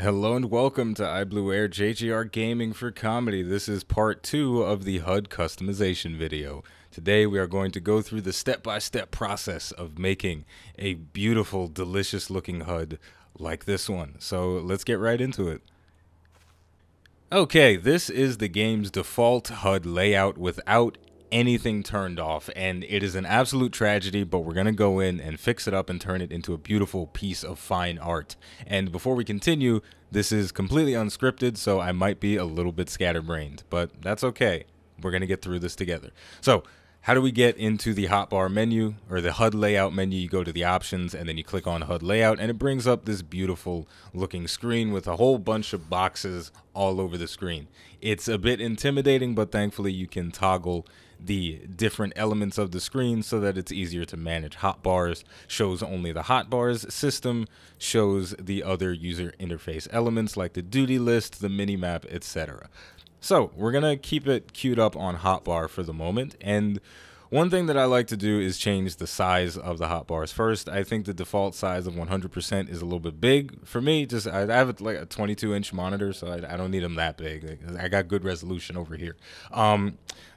Hello and welcome to iBluairJgR Gaming for Comedy. This is part 2 of the HUD customization video. Today we are going to go through the step-by-step process of making a beautiful, delicious looking HUD like this one. So let's get right into it. Okay, this is the game's default HUD layout without anything turned off, and it is an absolute tragedy, but we're going to go in and fix it up and turn it into a beautiful piece of fine art. And before we continue, this is completely unscripted, so I might be a little bit scatterbrained, but that's okay. We're going to get through this together. So, how do we get into the hotbar menu, or the HUD layout menu? You go to the options, and then you click on HUD layout, and it brings up this beautiful looking screen with a whole bunch of boxes all over the screen. It's a bit intimidating, but thankfully you can toggle the different elements of the screen so that it's easier to manage. Hotbars shows only the hotbars system, shows the other user interface elements like the duty list, the minimap, etc. So we're gonna keep it queued up on hotbar for the moment, and one thing that I like to do is change the size of the hotbars first. I think the default size of 100% is a little bit big for me. I have like a 22-inch monitor, so I don't need them that big. I got good resolution over here.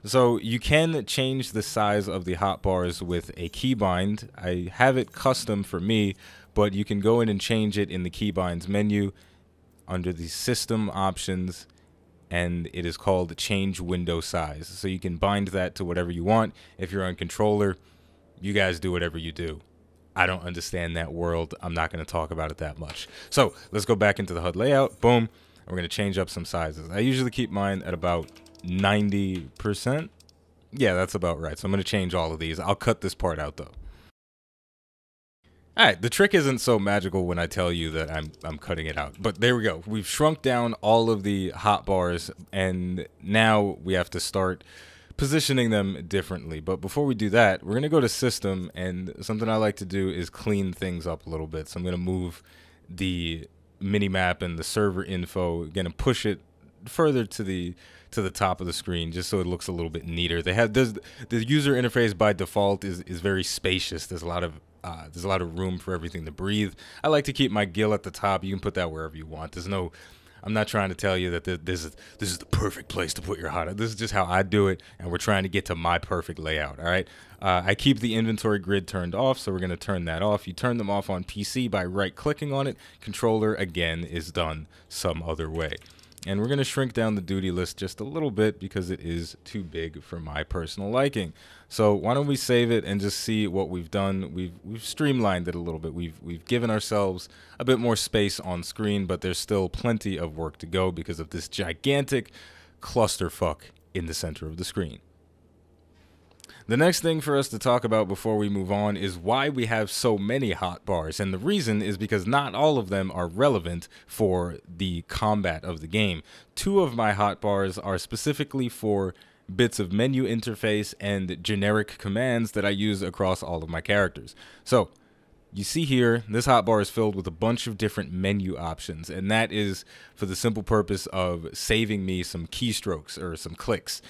So you can change the size of the hotbars with a keybind. I have it custom for me, but you can go in and change it in the keybinds menu under the system options, and it is called change window size. So you can bind that to whatever you want. If you're on controller, you guys do whatever you do. I don't understand that world. I'm not going to talk about it that much. So let's go back into the HUD layout. Boom. We're going to change up some sizes. I usually keep mine at about 90%. Yeah, that's about right. So I'm going to change all of these. I'll cut this part out though. Alright, the trick isn't so magical when I tell you that I'm cutting it out. But there we go. We've shrunk down all of the hotbars, and now we have to start positioning them differently. But before we do that, we're going to go to System, and something I like to do is clean things up a little bit. So I'm going to move the minimap and the server info, going to push it further to the top of the screen just so it looks a little bit neater. The user interface by default is very spacious. There's a lot of room for everything to breathe. I like to keep my GIL at the top. You can put that wherever you want. I'm not trying to tell you that this is the perfect place to put your HUD. This is just how I do it, and we're trying to get to my perfect layout. All right. I keep the inventory grid turned off, so we're going to turn that off. You turn them off on PC by right-clicking on it. Controller, again, is done some other way. And we're going to shrink down the duty list just a little bit because it is too big for my personal liking. So why don't we save it and just see what we've done. We've streamlined it a little bit. We've given ourselves a bit more space on screen, but there's still plenty of work to go because of this gigantic clusterfuck in the center of the screen. The next thing for us to talk about before we move on is why we have so many hotbars, and the reason is because not all of them are relevant for the combat of the game. Two of my hotbars are specifically for bits of menu interface and generic commands that I use across all of my characters. So you see here, this hotbar is filled with a bunch of different menu options, and that is for the simple purpose of saving me some keystrokes or some clicks.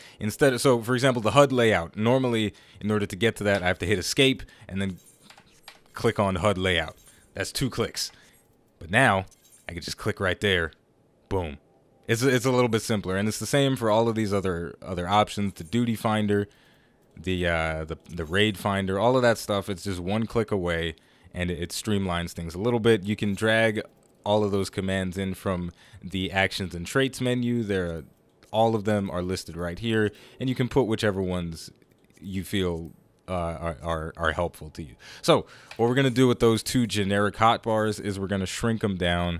So for example, the HUD layout, normally in order to get to that, I have to hit escape and then click on HUD layout. That's 2 clicks. But now I can just click right there. Boom. It's a little bit simpler, and it's the same for all of these other options, the duty finder, the raid finder, all of that stuff. It's just 1 click away, and it streamlines things a little bit. You can drag all of those commands in from the actions and traits menu. All of them are listed right here, and you can put whichever ones you feel are helpful to you. So what we're going to do with those 2 generic hotbars is we're going to shrink them down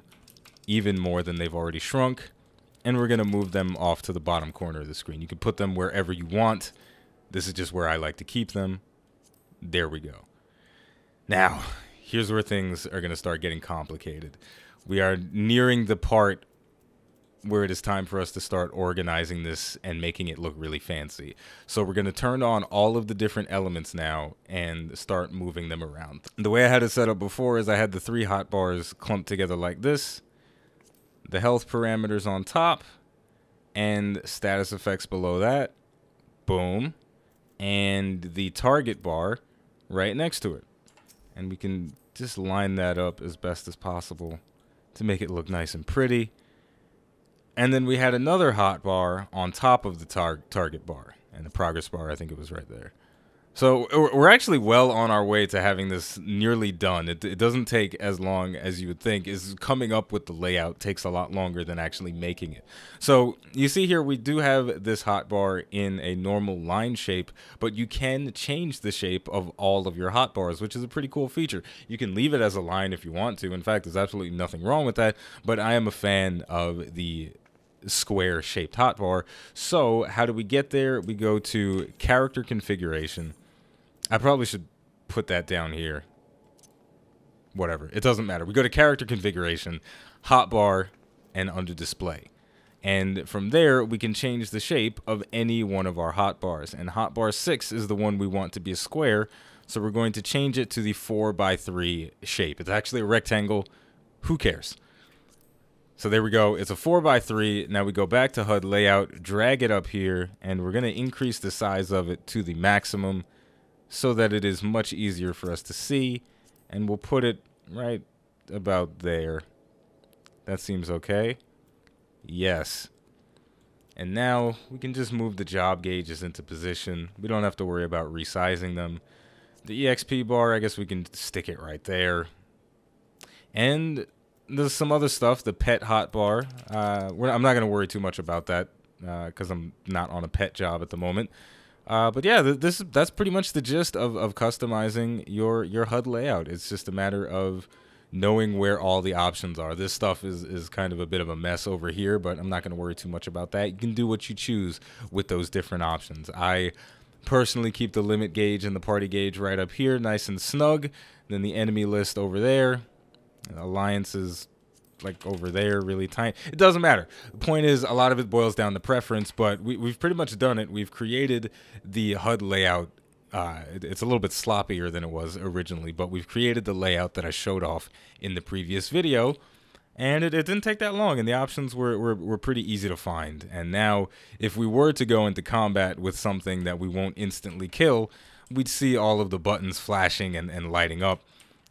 even more than they've already shrunk, and we're going to move them off to the bottom corner of the screen. You can put them wherever you want. This is just where I like to keep them. There we go. Now, here's where things are going to start getting complicated. We are nearing the part where it is time for us to start organizing this and making it look really fancy. So we're going to turn on all of the different elements now and start moving them around. The way I had it set up before is I had the 3 hotbars clumped together like this, the health parameters on top, and status effects below that. Boom. And the target bar right next to it. And we can just line that up as best as possible to make it look nice and pretty. And then we had another hotbar on top of the target bar, and the progress bar, I think it was right there. So we're actually well on our way to having this nearly done. It doesn't take as long as you would think. Is coming up with the layout takes a lot longer than actually making it. So you see here we do have this hotbar in a normal line shape, but you can change the shape of all of your hotbars, which is a pretty cool feature. You can leave it as a line if you want to. In fact, there's absolutely nothing wrong with that, but I am a fan of the square shaped hotbar. So how do we get there? We go to character configuration. I probably should put that down here. Whatever, it doesn't matter. We go to character configuration, hotbar, and under display. And from there, we can change the shape of any one of our hotbars. And hotbar 6 is the one we want to be a square. So we're going to change it to the 4x3 shape. It's actually a rectangle. Who cares? So there we go. It's a 4x3. Now we go back to HUD layout, drag it up here, and we're going to increase the size of it to the maximum so that it is much easier for us to see. And we'll put it right about there. That seems okay. Yes. And now we can just move the job gauges into position. We don't have to worry about resizing them. The EXP bar, I guess we can stick it right there. And there's some other stuff, the pet hotbar. I'm not going to worry too much about that because I'm not on a pet job at the moment. But yeah, that's pretty much the gist of customizing your HUD layout. It's just a matter of knowing where all the options are. This stuff is kind of a bit of a mess over here, but I'm not going to worry too much about that. You can do what you choose with those different options. I personally keep the limit gauge and the party gauge right up here, nice and snug. Then the enemy list over there. Alliances like over there, really tiny. It doesn't matter. The point is, a lot of it boils down to preference, but we've pretty much done it. We've created the HUD layout. It's a little bit sloppier than it was originally, but we've created the layout that I showed off in the previous video, and it didn't take that long, and the options were pretty easy to find. And now, if we were to go into combat with something that we won't instantly kill, we'd see all of the buttons flashing and lighting up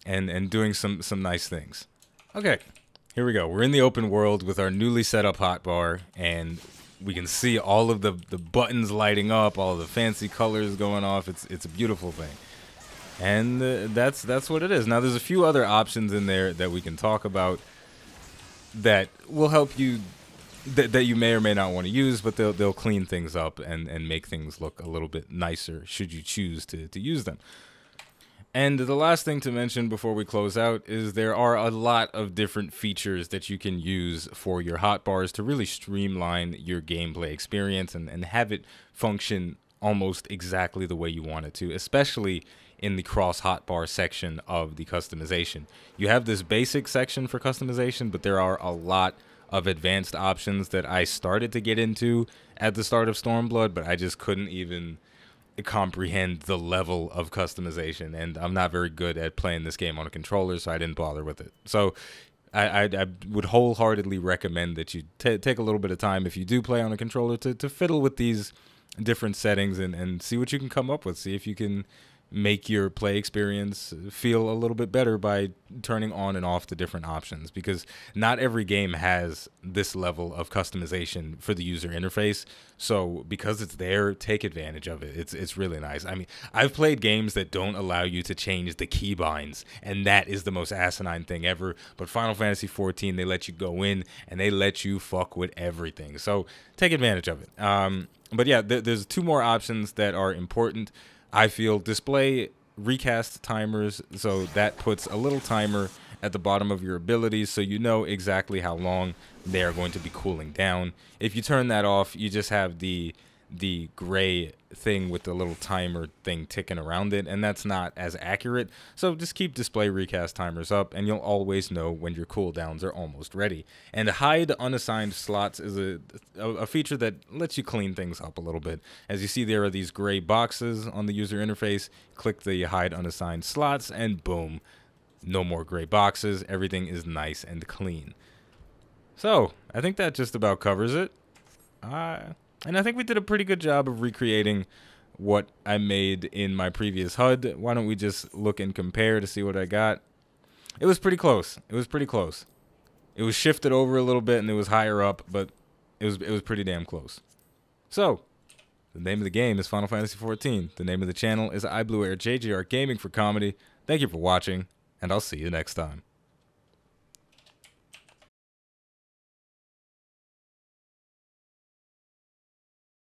and doing some nice things. Okay, here we go. We're in the open world with our newly set up hotbar, and we can see all of the buttons lighting up, all of the fancy colors going off. It's a beautiful thing. And that's what it is. Now, there's a few other options in there that we can talk about that will help you, that you may or may not want to use, but they'll clean things up and make things look a little bit nicer should you choose to use them. And the last thing to mention before we close out is there are a lot of different features that you can use for your hotbars to really streamline your gameplay experience and have it function almost exactly the way you want it to, especially in the cross hotbar section of the customization. You have this basic section for customization, but there are a lot of advanced options that I started to get into at the start of Stormblood, but I just couldn't even comprehend the level of customization, and I'm not very good at playing this game on a controller, so I didn't bother with it. So I would wholeheartedly recommend that you take a little bit of time, if you do play on a controller, to fiddle with these different settings and see what you can come up with. See if you can make your play experience feel a little bit better by turning on and off the different options, because not every game has this level of customization for the user interface. So because it's there, take advantage of it. It's really nice. I mean, I've played games that don't allow you to change the keybinds, and that is the most asinine thing ever. But Final Fantasy XIV, they let you go in and they let you fuck with everything. So take advantage of it. But yeah, there's two more options that are important. I feel display recast timers, so that puts a little timer at the bottom of your abilities so you know exactly how long they are going to be cooling down. If you turn that off, you just have the gray thing with the little timer thing ticking around it, and that's not as accurate. So just keep display recast timers up, and you'll always know when your cooldowns are almost ready. And hide unassigned slots is a feature that lets you clean things up a little bit. As you see, there are these gray boxes on the user interface. Click the hide unassigned slots, and boom, no more gray boxes. Everything is nice and clean. So I think that just about covers it. And I think we did a pretty good job of recreating what I made in my previous HUD. Why don't we just look and compare to see what I got? It was pretty close. It It was shifted over a little bit and it was higher up, but it was pretty damn close. So, the name of the game is Final Fantasy XIV. The name of the channel is iBluairJgR Gaming for Comedy. Thank you for watching, and I'll see you next time.